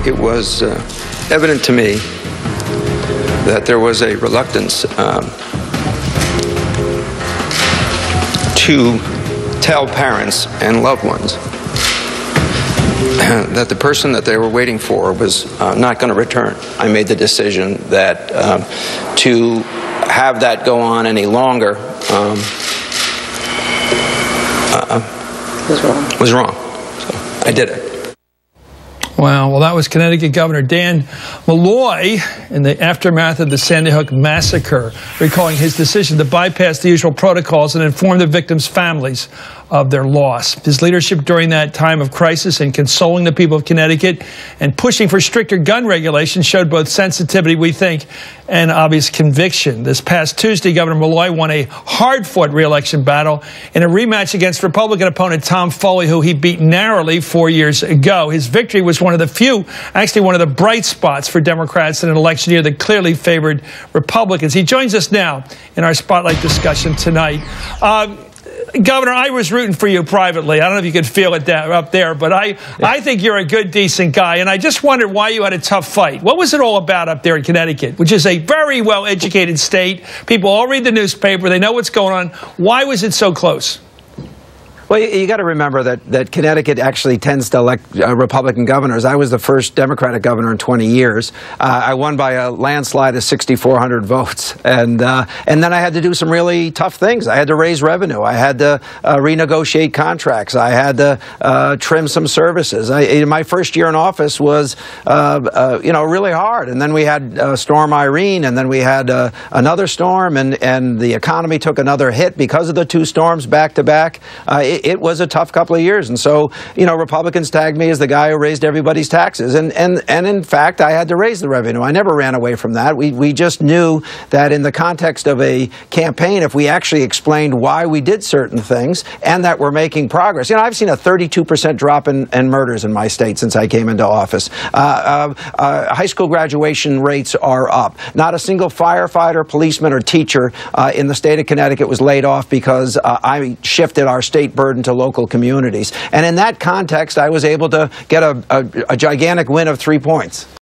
it was evident to me that there was a reluctance to tell parents and loved ones that the person that they were waiting for was not going to return. I made the decision that to have that go on any longer was wrong. So I did it. Wow. Well, that was Connecticut Governor Dannel Malloy in the aftermath of the Sandy Hook massacre, recalling his decision to bypass the usual protocols and inform the victims' families of their loss. His leadership during that time of crisis and consoling the people of Connecticut and pushing for stricter gun regulations showed both sensitivity, we think, and obvious conviction. This past Tuesday, Governor Malloy won a hard-fought re-election battle in a rematch against Republican opponent Tom Foley, who he beat narrowly 4 years ago. His victory was one of the few, actually one of the bright spots for Democrats in an election year that clearly favored Republicans. He joins us now in our Spotlight discussion tonight. Governor, I was rooting for you privately. I don't know if you could feel it up there, but I think you're a good, decent guy, and I just wondered why you had a tough fight. What was it all about up there in Connecticut, which is a very well-educated state? People all read the newspaper. They know what's going on. Why was it so close? Well, you got to remember that Connecticut actually tends to elect Republican governors. I was the first Democratic governor in 20 years. I won by a landslide of 6,400 votes. And then I had to do some really tough things. I had to raise revenue. I had to renegotiate contracts. I had to trim some services. My first year in office was, really hard. And then we had Storm Irene, and then we had another storm, and the economy took another hit because of the two storms back to back. It was a tough couple of years, and so Republicans tagged me as the guy who raised everybody's taxes, and in fact I had to raise the revenue. I never ran away from that. We just knew that in the context of a campaign, if we actually explained why we did certain things and that we're making progress. I've seen a 32% drop in murders in my state since I came into office. High school graduation rates are up. Not a single firefighter, policeman, or teacher in the state of Connecticut was laid off because I shifted our state burden to local communities. And in that context, I was able to get a gigantic win of 3 points.